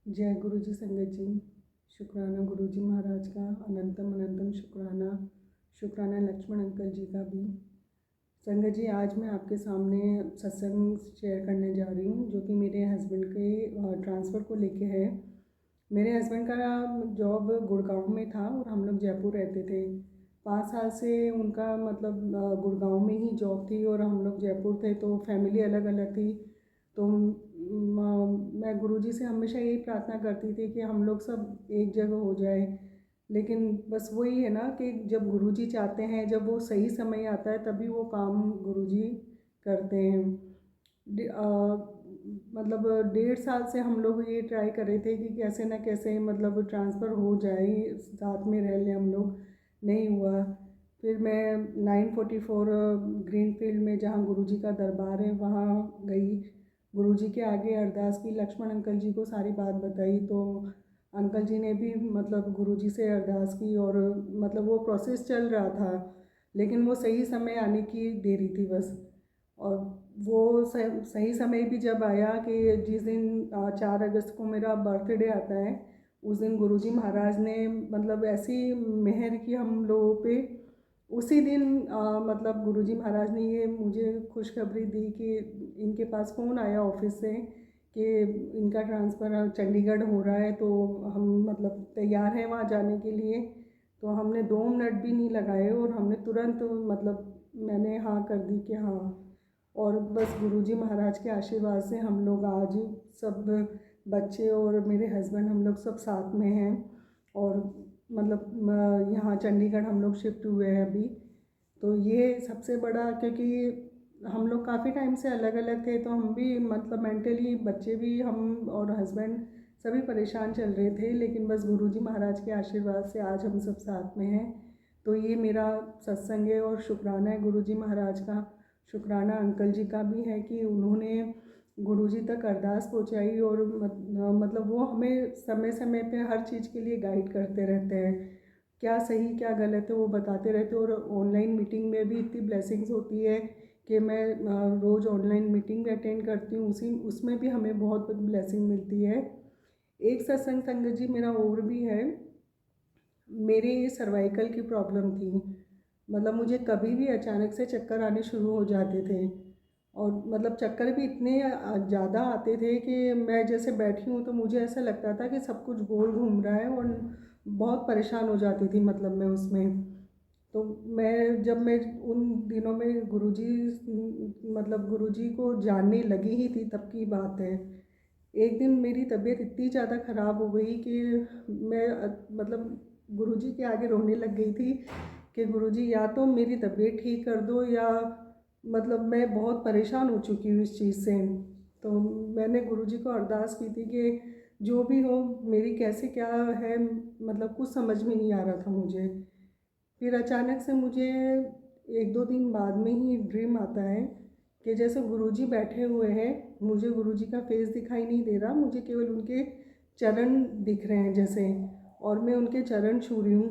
जय गुरु जी संगत जी। शुक्राना गुरु जी महाराज का, अनंतम अनंतम शुक्राना। शुक्राना लक्ष्मण अंकल जी का भी। संगत जी, आज मैं आपके सामने सत्संग शेयर करने जा रही हूँ, जो कि मेरे हस्बैंड के ट्रांसफ़र को लेके है। मेरे हस्बैंड का जॉब गुड़गांव में था और हम लोग जयपुर रहते थे। 5 साल से उनका मतलब गुड़गांव में ही जॉब थी और हम लोग जयपुर थे, तो फैमिली अलग अलग थी। तो मैं गुरुजी से हमेशा यही प्रार्थना करती थी कि हम लोग सब एक जगह हो जाए। लेकिन बस वही है ना कि जब गुरुजी चाहते हैं, जब वो सही समय आता है, तभी वो काम गुरुजी करते हैं। मतलब 1.5 साल से हम लोग ये ट्राई कर रहे थे कि कैसे ना कैसे मतलब ट्रांसफ़र हो जाए, साथ में रह लें हम लोग। नहीं हुआ। फिर मैं 944 ग्रीनफील्ड में, जहाँ गुरुजी का दरबार है, वहाँ गई। गुरुजी के आगे अरदास की, लक्ष्मण अंकल जी को सारी बात बताई। तो अंकल जी ने भी मतलब गुरुजी से अरदास की और मतलब वो प्रोसेस चल रहा था, लेकिन वो सही समय आने की देरी थी बस। और वो सही समय भी जब आया कि जिस दिन 4 अगस्त को मेरा बर्थडे आता है, उस दिन गुरुजी महाराज ने मतलब ऐसी मेहर की हम लोगों पे। उसी दिन मतलब गुरुजी महाराज ने ये मुझे खुशखबरी दी कि इनके पास फ़ोन आया ऑफिस से कि इनका ट्रांसफ़र चंडीगढ़ हो रहा है, तो हम मतलब तैयार हैं वहाँ जाने के लिए। तो हमने 2 मिनट भी नहीं लगाए और हमने तुरंत मतलब मैंने हाँ कर दी कि हाँ। और बस गुरुजी महाराज के आशीर्वाद से हम लोग आज सब बच्चे और मेरे हस्बैंड हम लोग सब साथ में हैं। और मतलब यहाँ चंडीगढ़ हम लोग शिफ्ट हुए हैं अभी। तो ये सबसे बड़ा, क्योंकि हम लोग काफ़ी टाइम से अलग अलग थे, तो हम भी मतलब मेंटली, बच्चे भी, हम और हस्बैंड सभी परेशान चल रहे थे। लेकिन बस गुरुजी महाराज के आशीर्वाद से आज हम सब साथ में हैं। तो ये मेरा सत्संग है और शुक्राना है गुरुजी महाराज का। शुक्राना अंकल जी का भी है कि उन्होंने गुरुजी तक अरदास पहुंचाई और मतलब वो हमें समय समय पे हर चीज़ के लिए गाइड करते रहते हैं। क्या सही क्या गलत है वो बताते रहते हैं। और ऑनलाइन मीटिंग में भी इतनी ब्लेसिंग्स होती है कि मैं रोज़ ऑनलाइन मीटिंग भी अटेंड करती हूँ, उसमें भी हमें बहुत ब्लेसिंग मिलती है। एक सत्संग संगत जी मेरा और भी है। मेरे सर्वाइकल की प्रॉब्लम थी। मतलब मुझे कभी भी अचानक से चक्कर आने शुरू हो जाते थे। और मतलब चक्कर भी इतने ज़्यादा आते थे कि मैं जैसे बैठी हूँ तो मुझे ऐसा लगता था कि सब कुछ गोल घूम रहा है, और बहुत परेशान हो जाती थी मतलब मैं उसमें। तो जब मैं उन दिनों में गुरुजी, मतलब गुरुजी को जानने लगी ही थी, तब की बात है। एक दिन मेरी तबीयत इतनी ज़्यादा ख़राब हो गई कि मैं मतलब गुरुजी के आगे रोने लग गई थी कि गुरुजी, या तो मेरी तबीयत ठीक कर दो, या मतलब मैं बहुत परेशान हो चुकी हूँ इस चीज़ से। तो मैंने गुरुजी को अरदास की थी कि जो भी हो, मेरी कैसे क्या है, मतलब कुछ समझ में नहीं आ रहा था मुझे। फिर अचानक से मुझे 1-2 दिन बाद में ही ड्रीम आता है कि जैसे गुरुजी बैठे हुए हैं, मुझे गुरुजी का फेस दिखाई नहीं दे रहा, मुझे केवल उनके चरण दिख रहे हैं जैसे। और मैं उनके चरण छू रही हूँ।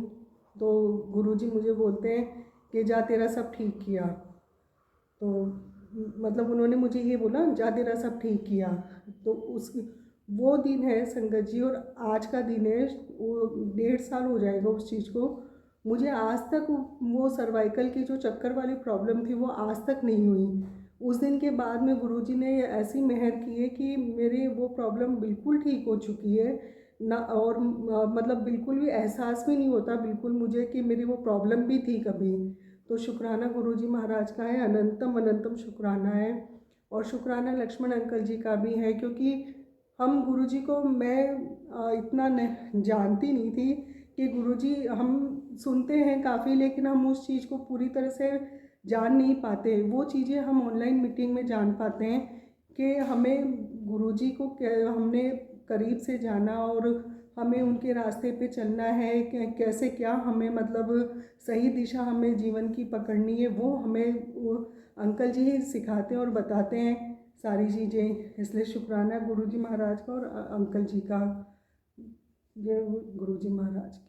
तो गुरुजी मुझे बोलते हैं कि जा, तेरा सब ठीक किया। तो मतलब उन्होंने मुझे ये बोला, जा तेरा सब ठीक किया। तो उस वो दिन है संगत जी, और आज का दिन है, वो 1.5 साल हो जाएगा उस चीज़ को। मुझे आज तक वो सर्वाइकल की जो चक्कर वाली प्रॉब्लम थी, वो आज तक नहीं हुई। उस दिन के बाद में गुरुजी ने ऐसी मेहर की है कि मेरी वो प्रॉब्लम बिल्कुल ठीक हो चुकी है ना। और मतलब बिल्कुल भी एहसास भी नहीं होता बिल्कुल मुझे कि मेरी वो प्रॉब्लम भी थी कभी। तो शुक्राना गुरुजी महाराज का है, अनंतम अनंतम शुक्राना है। और शुक्राना लक्ष्मण अंकल जी का भी है, क्योंकि हम गुरुजी को, मैं इतना जानती नहीं थी कि गुरुजी, हम सुनते हैं काफ़ी, लेकिन हम उस चीज़ को पूरी तरह से जान नहीं पाते। वो चीज़ें हम ऑनलाइन मीटिंग में जान पाते हैं कि हमें गुरुजी को हमने करीब से जाना, और हमें उनके रास्ते पे चलना है, कैसे क्या हमें मतलब सही दिशा हमें जीवन की पकड़नी है, वो हमें वो अंकल जी ही सिखाते हैं और बताते हैं सारी चीज़ें। इसलिए शुक्राना गुरुजी महाराज का और अंकल जी का। जय गुरुजी महाराज की।